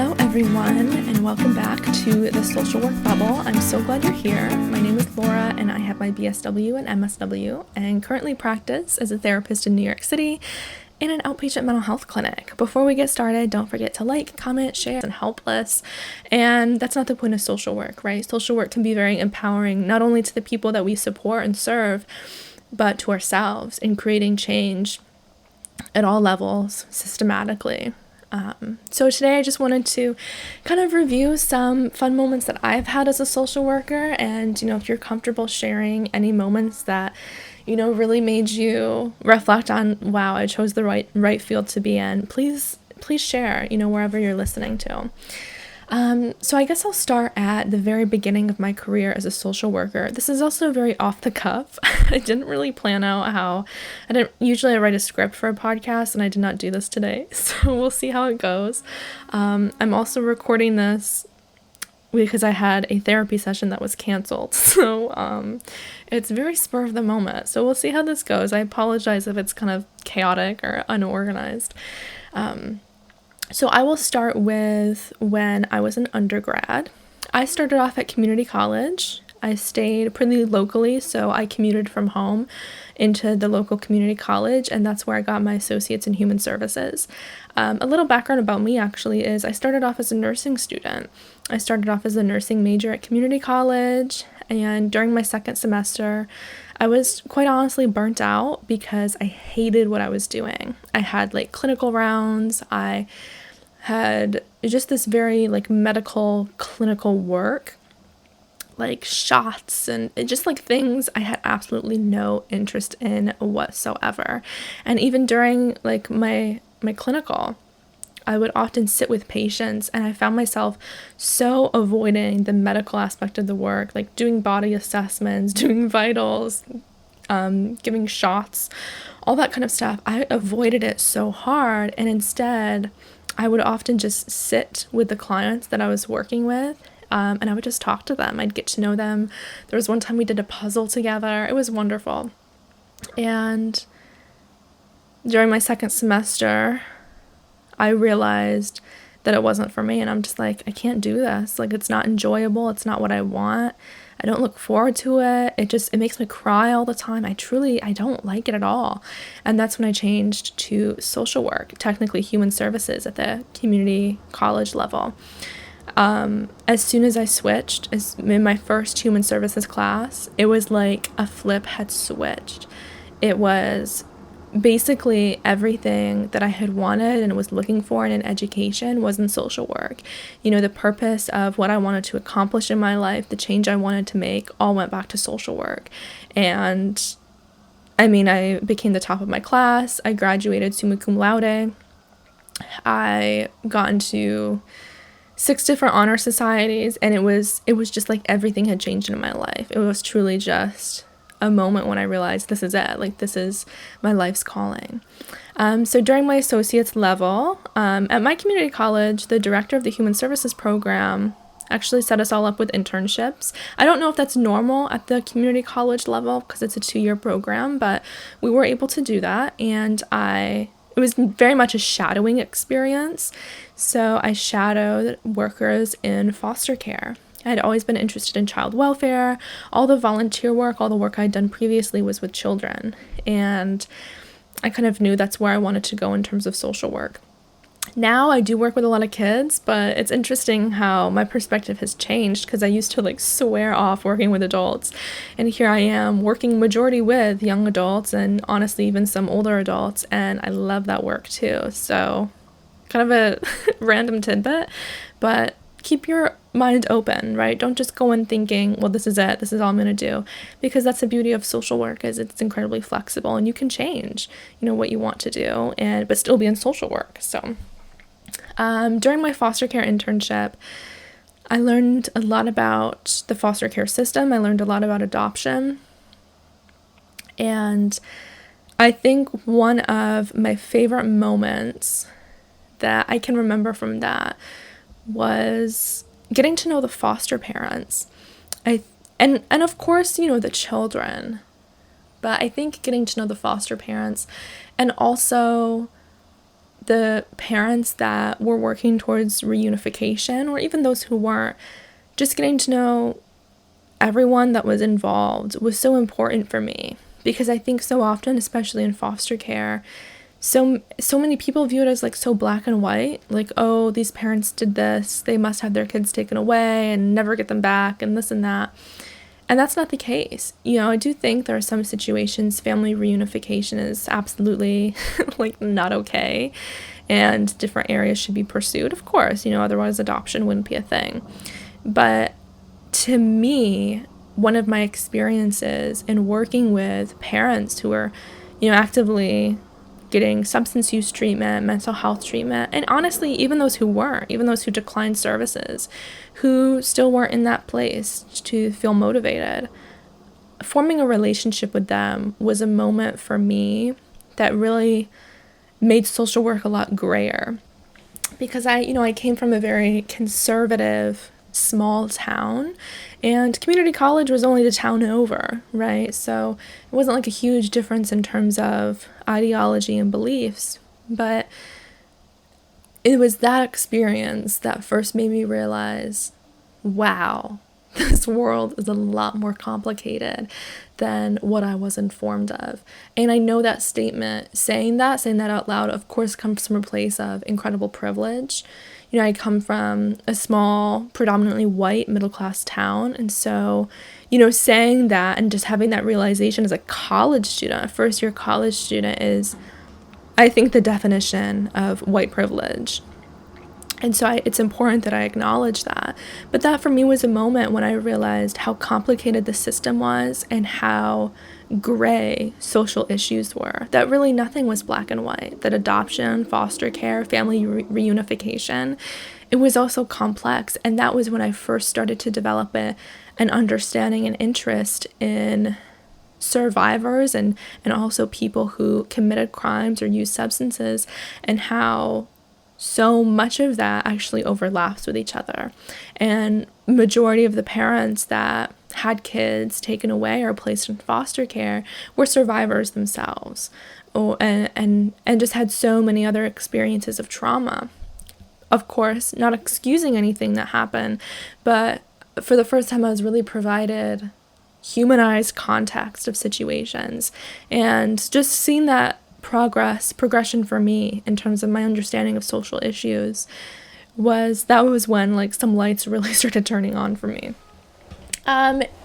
Hello everyone, and welcome back to the Social Work Bubble. I'm so glad you're here. My name is Laura, and I have my BSW and MSW, and currently practice as a therapist in New York City in an outpatient mental health clinic. Before we get started, don't forget to like, comment, share, and help us. And that's not the point of social work, right? Social work can be very empowering, not only to the people that we support and serve, but to ourselves in creating change at all levels systematically. So today I just wanted to kind of review some fun moments that I've had as a social worker, and if you're comfortable sharing any moments that really made you reflect on, wow, I chose the right field to be in, please share, wherever you're listening to. So I guess I'll start at the very beginning of my career as a social worker. This is also very off the cuff. I didn't really plan out usually I write a script for a podcast, and I did not do this today. So we'll see how it goes. I'm also recording this because I had a therapy session that was canceled. So it's very spur of the moment. So we'll see how this goes. I apologize if it's kind of chaotic or unorganized. So I will start with when I was an undergrad. I started off at community college. I stayed pretty locally, so I commuted from home into the local community college, and that's where I got my associates in human services. A little background about me actually is I started off as a nursing student. I started off as a nursing major at community college, and during my second semester, I was quite honestly burnt out because I hated what I was doing. I had clinical rounds. I had just this very medical clinical work, shots and just things I had absolutely no interest in whatsoever. And even during my clinical, I would often sit with patients, and I found myself so avoiding the medical aspect of the work, doing body assessments, doing vitals, giving shots, all that kind of stuff. I avoided it so hard, and instead I would often just sit with the clients that I was working with, and I would just talk to them. I'd get to know them. There was one time we did a puzzle together. It was wonderful. And during my second semester, I realized that it wasn't for me, and I'm just I can't do this. It's not enjoyable. It's not what I want. I don't look forward to it. It makes me cry all the time. I don't like it at all. And that's when I changed to social work, technically human services at the community college level. As soon as I switched, in my first human services class, it was like a flip had switched. It was basically everything that I had wanted and was looking for in an education was in social work. The purpose of what I wanted to accomplish in my life, the change I wanted to make, all went back to social work. And I became the top of my class. I graduated summa cum laude. I got into 6 different honor societies, and it was just everything had changed in my life. It was truly just a moment when I realized this is it. This is my life's calling. So during my associate's level, at my community college, the director of the human services program actually set us all up with internships. I don't know if that's normal at the community college level because it's a 2-year program, but we were able to do that, and it was very much a shadowing experience. So I shadowed workers in foster care. I had always been interested in child welfare. All the volunteer work, all the work I'd done previously was with children. And I kind of knew that's where I wanted to go in terms of social work. Now I do work with a lot of kids, but it's interesting how my perspective has changed because I used to swear off working with adults. And here I am working majority with young adults and honestly even some older adults. And I love that work too. So kind of a random tidbit, but keep your mind open, right? Don't just go in thinking, well, this is it. This is all I'm going to do. Because that's the beauty of social work is it's incredibly flexible and you can change, what you want to do but still be in social work. So during my foster care internship, I learned a lot about the foster care system. I learned a lot about adoption. And I think one of my favorite moments that I can remember from that was getting to know the foster parents. And of course, the children. But I think getting to know the foster parents and also the parents that were working towards reunification, or even those who weren't, just getting to know everyone that was involved was so important for me, because I think so often, especially in foster care, so many people view it as like so black and white, like, oh, these parents did this, they must have their kids taken away and never get them back and this and that. And that's not the case. I do think there are some situations family reunification is absolutely like not okay, and different areas should be pursued, of course, otherwise adoption wouldn't be a thing. But to me, one of my experiences in working with parents who are, actively getting substance use treatment, mental health treatment, and honestly, even those who weren't, even those who declined services, who still weren't in that place to feel motivated, forming a relationship with them was a moment for me that really made social work a lot grayer. Because I came from a very conservative small town, and community college was only the town over, right? So it wasn't like a huge difference in terms of ideology and beliefs, but it was that experience that first made me realize, wow, this world is a lot more complicated than what I was informed of. And I know that statement, saying that out loud, of course, comes from a place of incredible privilege. I come from a small, predominantly white middle-class town. And so, saying that and just having that realization as a college student, a first-year college student, is, I think, the definition of white privilege. And so it's important that I acknowledge that. But that for me was a moment when I realized how complicated the system was and how gray social issues were. That really nothing was black and white. That adoption, foster care, family reunification, it was also complex. And that was when I first started to develop an understanding and interest in survivors and also people who committed crimes or used substances, and how so much of that actually overlaps with each other. And majority of the parents that had kids taken away or placed in foster care were survivors themselves, and just had so many other experiences of trauma. Of course, not excusing anything that happened, but for the first time I was really provided humanized context of situations, and just seeing that progression for me in terms of my understanding of social issues was when like some lights really started turning on for me.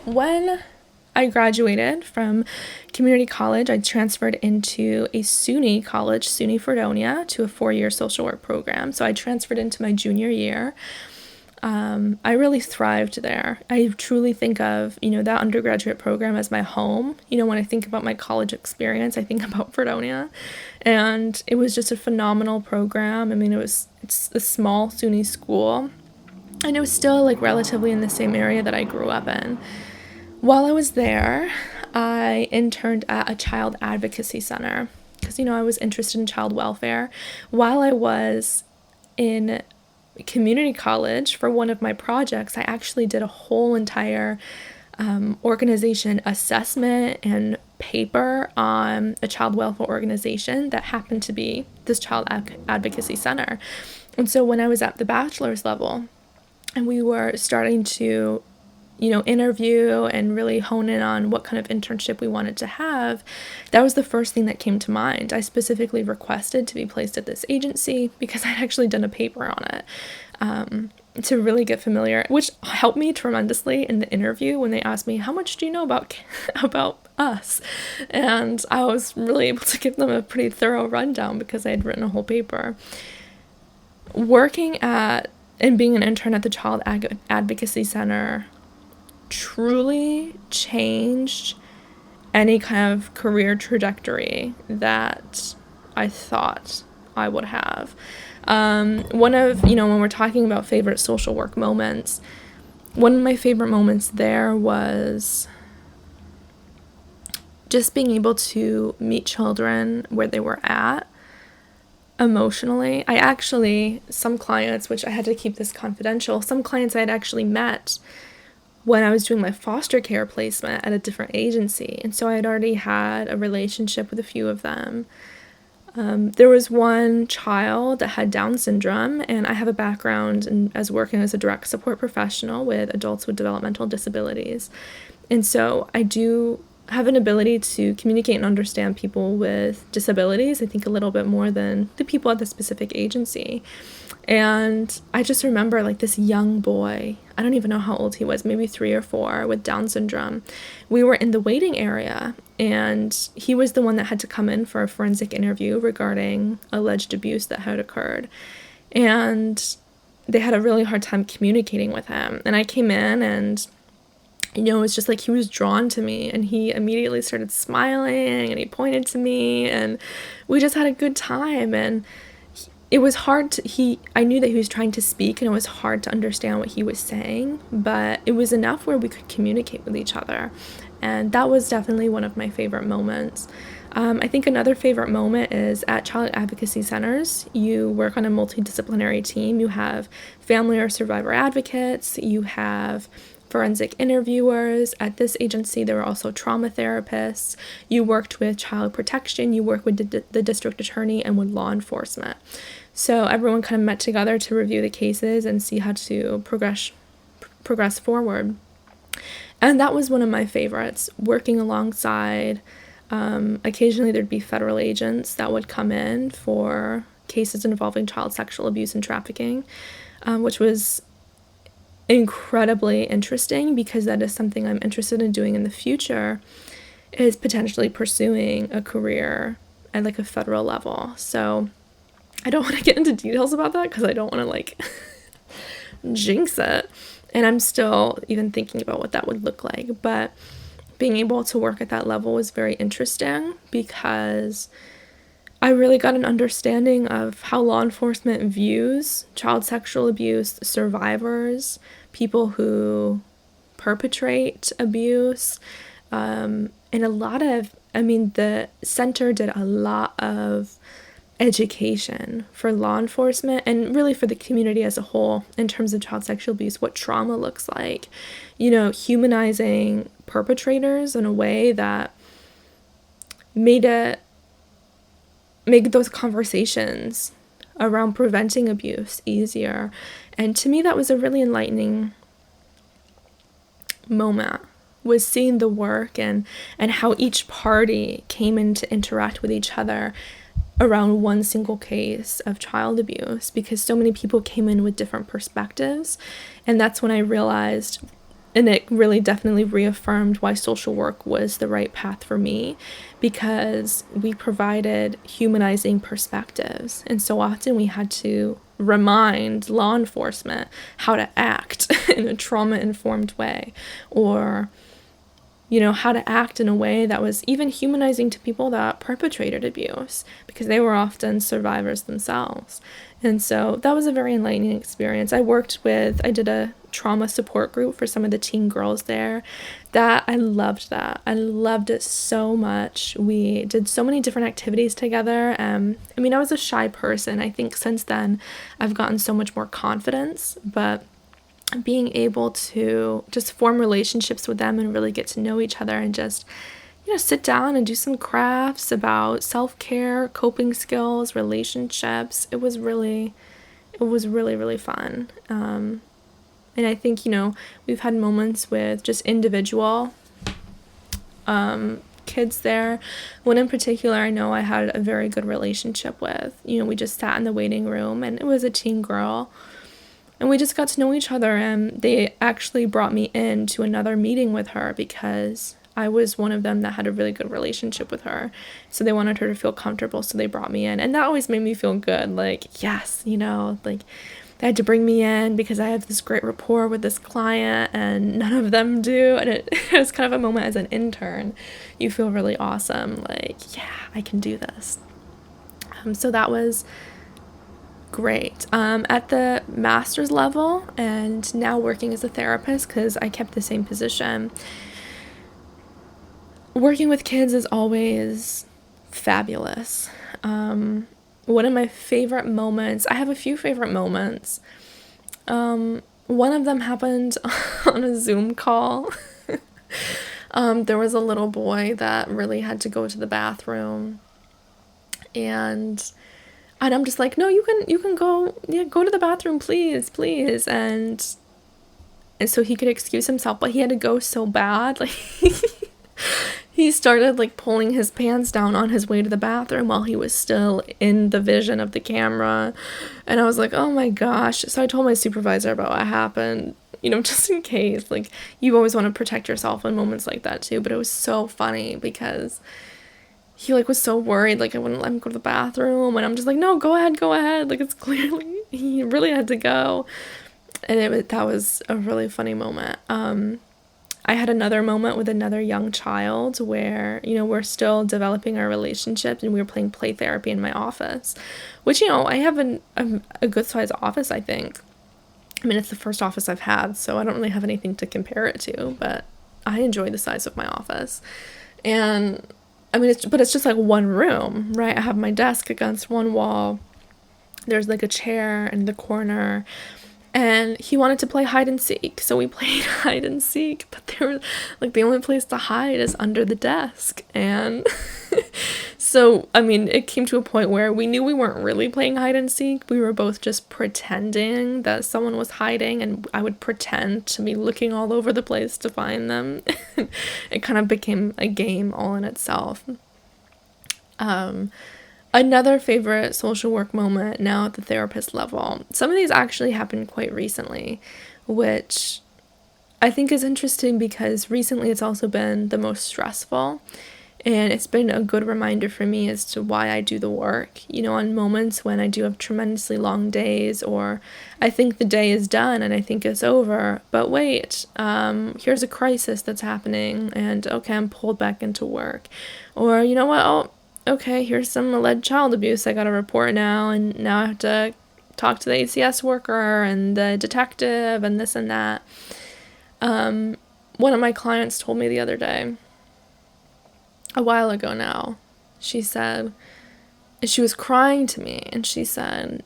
When I graduated from community college, I transferred into a SUNY college, SUNY Fredonia, to a 4-year social work program. So I transferred into my junior year. I really thrived there. I truly think of, that undergraduate program as my home. When I think about my college experience, I think about Fredonia, and it was just a phenomenal program. I mean, it's a small SUNY school, and it was still like relatively in the same area that I grew up in. While I was there, I interned at a child advocacy center because, I was interested in child welfare. While I was in community college, for one of my projects, I actually did a whole entire organization assessment and paper on a child welfare organization that happened to be this child advocacy center. And so when I was at the bachelor's level and we were starting to interview and really hone in on what kind of internship we wanted to have, that was the first thing that came to mind. I specifically requested to be placed at this agency because I'd actually done a paper on it, to really get familiar, which helped me tremendously in the interview when they asked me, how much do you know about us? And I was really able to give them a pretty thorough rundown because I had written a whole paper. Working at and being an intern at the Child Advocacy Center truly changed any kind of career trajectory that I thought I would have. One of, when we're talking about favorite social work moments, one of my favorite moments there was just being able to meet children where they were at emotionally. Some clients, which I had to keep this confidential, some clients I had actually met when I was doing my foster care placement at a different agency. And so I had already had a relationship with a few of them. There was one child that had Down syndrome, and I have a background as working as a direct support professional with adults with developmental disabilities. And so I do have an ability to communicate and understand people with disabilities, I think a little bit more than the people at the specific agency. And I just remember like this young boy, I don't even know how old he was, maybe 3 or 4, with Down syndrome. We were in the waiting area, and he was the one that had to come in for a forensic interview regarding alleged abuse that had occurred. And they had a really hard time communicating with him. And I came in, and it was just like he was drawn to me, and he immediately started smiling, and he pointed to me, and we just had a good time. And it was hard I knew that he was trying to speak, and it was hard to understand what he was saying, but it was enough where we could communicate with each other. And that was definitely one of my favorite moments. I think another favorite moment is at child advocacy centers. You work on a multidisciplinary team. You have family or survivor advocates. You have forensic interviewers. At this agency, there were also trauma therapists. You worked with child protection. You worked with the district attorney and with law enforcement. So everyone kind of met together to review the cases and see how to progress forward. And that was one of my favorites, working alongside, occasionally there'd be federal agents that would come in for cases involving child sexual abuse and trafficking, which was incredibly interesting because that is something I'm interested in doing in the future, is potentially pursuing a career at like a federal level. So I don't want to get into details about that because I don't want to like jinx it. And I'm still even thinking about what that would look like. But being able to work at that level was very interesting because I really got an understanding of how law enforcement views child sexual abuse survivors, people who perpetrate abuse, and the center did a lot of education for law enforcement and really for the community as a whole in terms of child sexual abuse, what trauma looks like, humanizing perpetrators in a way that made those conversations around preventing abuse easier. And to me, that was a really enlightening moment, was seeing the work and how each party came in to interact with each other around one single case of child abuse, because so many people came in with different perspectives. And that's when I realized, and it really definitely reaffirmed why social work was the right path for me, because we provided humanizing perspectives. And so often we had to remind law enforcement how to act in a trauma-informed way, or how to act in a way that was even humanizing to people that perpetrated abuse, because they were often survivors themselves. And so that was a very enlightening experience. I did a trauma support group for some of the teen girls there. I loved that. I loved it so much. We did so many different activities together. I was a shy person. I think since then I've gotten so much more confidence, but being able to just form relationships with them and really get to know each other and just, sit down and do some crafts about self-care, coping skills, relationships. It was really, really fun. And I think, we've had moments with just individual kids there. One in particular I know I had a very good relationship with. We just sat in the waiting room, and it was a teen girl. And we just got to know each other, and they actually brought me in to another meeting with her because I was one of them that had a really good relationship with her. So they wanted her to feel comfortable, so they brought me in. And that always made me feel good. Like, yes, they had to bring me in because I have this great rapport with this client and none of them do. And it was kind of a moment as an intern. You feel really awesome. Like, yeah, I can do this. So that was great. At the master's level, and now working as a therapist because I kept the same position, working with kids is always fabulous. One of my favorite moments, I have a few favorite moments. One of them happened on a Zoom call. There was a little boy that really had to go to the bathroom, And I'm just like, no, you can go, yeah, go to the bathroom, please, please. And so he could excuse himself, but he had to go so bad. Like, he started like pulling his pants down on his way to the bathroom while he was still in the vision of the camera. And I was like, oh my gosh. So I told my supervisor about what happened, just in case. Like, you always want to protect yourself in moments like that too. But it was so funny because he like was so worried, like I wouldn't let him go to the bathroom, and I'm just like, no, go ahead, like it's clearly he really had to go. And that was a really funny moment. I had another moment with another young child where, we're still developing our relationship, and we were playing play therapy in my office, which, I have a good size office, I think. I mean, it's the first office I've had, so I don't really have anything to compare it to, but I enjoy the size of my office. And I mean, it's just like one room, right? I have my desk against one wall. There's like a chair in the corner. And he wanted to play hide and seek. So we played hide and seek. But there was like the only place to hide is under the desk. And so, I mean, it came to a point where we knew we weren't really playing hide and seek. We were both just pretending that someone was hiding. And I would pretend to be looking all over the place to find them. It kind of became a game all in itself. Another favorite social work moment now at the therapist level. Some of these actually happened quite recently, which I think is interesting because recently it's also been the most stressful. And it's been a good reminder for me as to why I do the work. On moments when I do have tremendously long days, or I think the day is done and I think it's over, but wait, here's a crisis that's happening, and okay, I'm pulled back into work. Or, you know what, oh, okay, here's some alleged child abuse I gotta report now, and now I have to talk to the ACS worker and the detective and this and that. One of my clients told me the other day, a while ago now, she said, she was crying to me, and she said,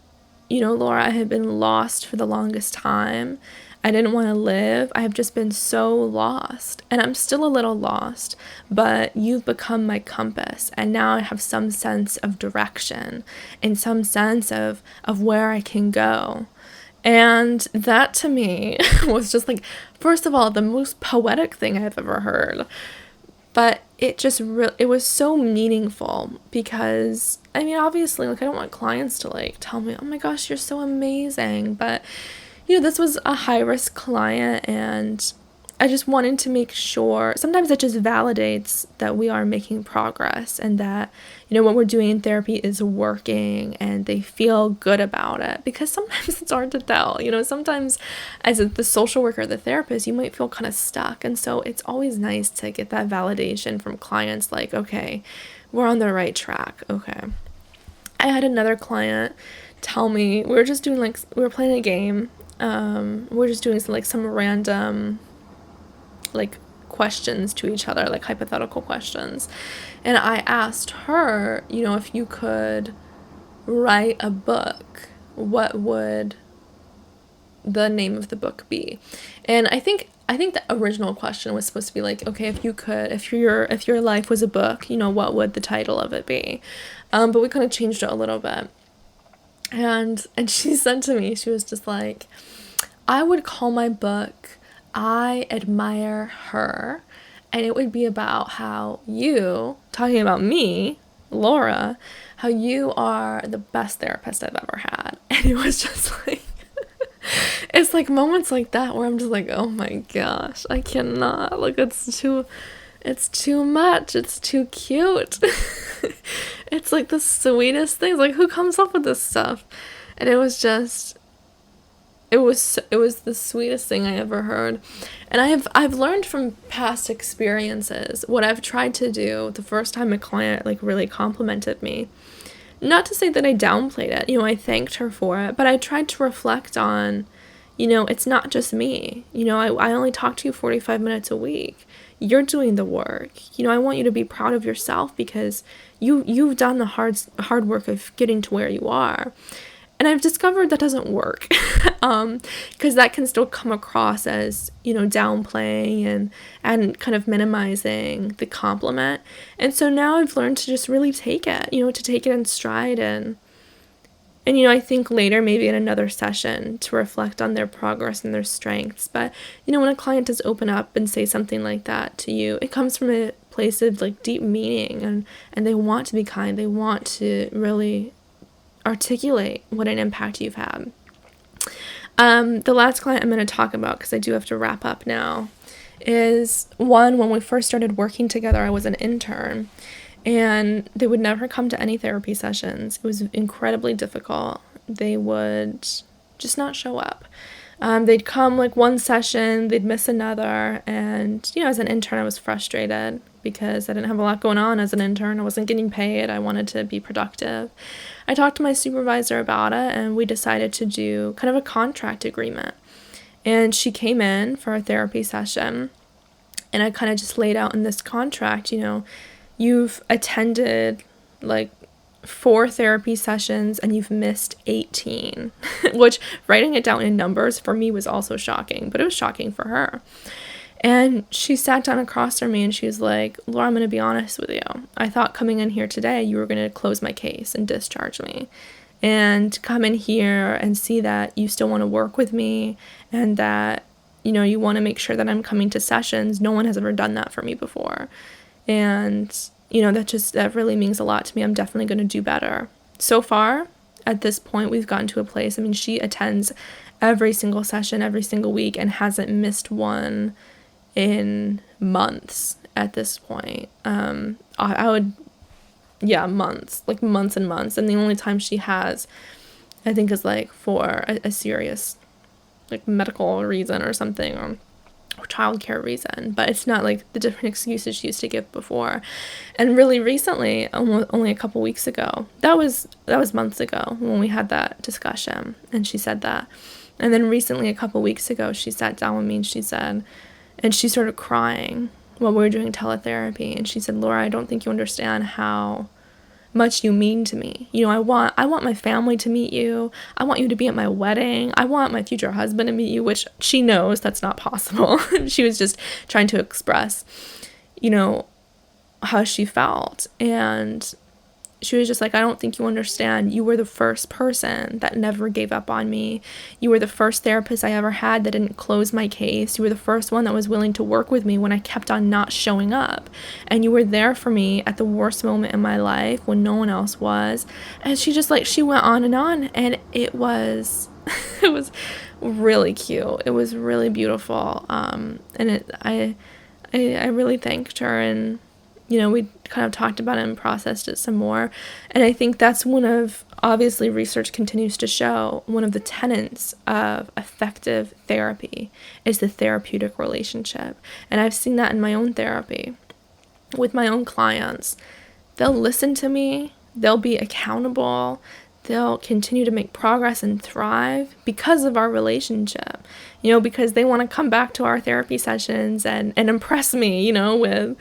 Laura, I have been lost for the longest time. I didn't want to live. I have just been so lost, and I'm still a little lost, but you've become my compass, and now I have some sense of direction and some sense of where I can go. And that to me was just like, first of all, the most poetic thing I've ever heard. But it just it was so meaningful because, I mean, obviously, like, I don't want clients to, like, tell me, oh my gosh, you're so amazing. But, this was a high-risk client, and I just wanted to make sure. Sometimes it just validates that we are making progress and that, what we're doing in therapy is working, and they feel good about it. Because sometimes it's hard to tell. Sometimes as the social worker, the therapist, you might feel kind of stuck. And so it's always nice to get that validation from clients like, okay, we're on the right track. Okay. I had another client tell me, we were playing a game. We're just doing some random questions to each other, like hypothetical questions. And I asked her, if you could write a book, what would the name of the book be? And I think the original question was supposed to be like, okay, if your life was a book, what would the title of it be? But we kind of changed it a little bit. And she said to me, she was just like, I would call my book I Admire Her, and it would be about how you, talking about me, Laura, how you are the best therapist I've ever had. And it was just like, it's like moments like that where I'm just like, oh my gosh, I cannot, like, it's too much, it's too cute. It's like the sweetest things, like, who comes up with this stuff? And it was just, it was the sweetest thing I ever heard. And I've learned from past experiences what I've tried to do the first time a client really complimented me. Not to say that I downplayed it, I thanked her for it, but I tried to reflect on, it's not just me. I only talk to you 45 minutes a week. You're doing the work. I want you to be proud of yourself because you've done the hard work of getting to where you are. And I've discovered that doesn't work, because that can still come across as, downplaying and kind of minimizing the compliment. And so now I've learned to just really take it, to take it in stride, and I think later, maybe in another session, to reflect on their progress and their strengths. But, when a client does open up and say something like that to you, it comes from a place of like deep meaning, and they want to be kind. They want to really articulate what an impact you've had. The last client I'm going to talk about, because I do have to wrap up now, is one when we first started working together. I was an intern, and they would never come to any therapy sessions. It was incredibly difficult. They would just not show up. They'd come like one session, they'd miss another, and, as an intern, I was frustrated because I didn't have a lot going on as an intern. I wasn't getting paid. I wanted to be productive. I talked to my supervisor about it, and we decided to do kind of a contract agreement. And she came in for a therapy session, and I kind of just laid out in this contract, you've attended like 4 therapy sessions and you've missed 18, which writing it down in numbers for me was also shocking, but it was shocking for her. And she sat down across from me and she was like, Laura, I'm going to be honest with you. I thought coming in here today, you were going to close my case and discharge me, and come in here and see that you still want to work with me, and that, you want to make sure that I'm coming to sessions. No one has ever done that for me before. And, that really means a lot to me. I'm definitely going to do better. So far, at this point, we've gotten to a place. I mean, she attends every single session, every single week, and hasn't missed one in months at this point. Months, like months and months. And the only time she has, I think, is like for a serious, like medical reason or something, or childcare reason, but it's not like the different excuses she used to give before. And really recently, only a couple weeks ago, that was months ago when we had that discussion, and she said that. And then recently, a couple weeks ago, she sat down with me and she said, and she started crying while we were doing teletherapy, and she said, Laura, I don't think you understand how much you mean to me. I want my family to meet you. I want you to be at my wedding. I want my future husband to meet you, which she knows that's not possible. She was just trying to express, how she felt. And she was just like, I don't think you understand. You were the first person that never gave up on me. You were the first therapist I ever had that didn't close my case. You were the first one that was willing to work with me when I kept on not showing up. And you were there for me at the worst moment in my life when no one else was. And she went on, and it was, it was really cute. It was really beautiful. I really thanked her, and we kind of talked about it and processed it some more. And I think that's obviously research continues to show, one of the tenets of effective therapy is the therapeutic relationship. And I've seen that in my own therapy with my own clients. They'll listen to me, they'll be accountable, they'll continue to make progress and thrive because of our relationship, because they want to come back to our therapy sessions and impress me, with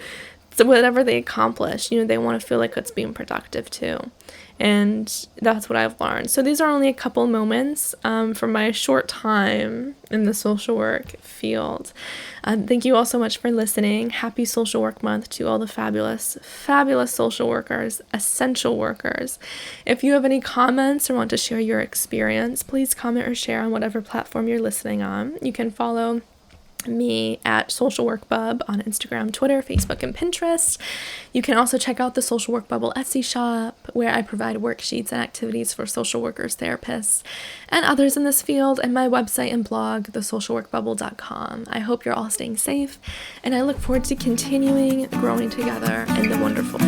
whatever they accomplish. They want to feel like it's being productive too. And that's what I've learned. So these are only a couple moments from my short time in the social work field. Thank you all so much for listening. Happy Social Work Month to all the fabulous, fabulous social workers, essential workers. If you have any comments or want to share your experience, please comment or share on whatever platform you're listening on. You can follow me at Social Work Bub on Instagram, Twitter, Facebook, and Pinterest. You can also check out the Social Work Bubble Etsy shop, where I provide worksheets and activities for social workers, therapists, and others in this field, and my website and blog, thesocialworkbubble.com. I hope you're all staying safe, and I look forward to continuing growing together in the wonderful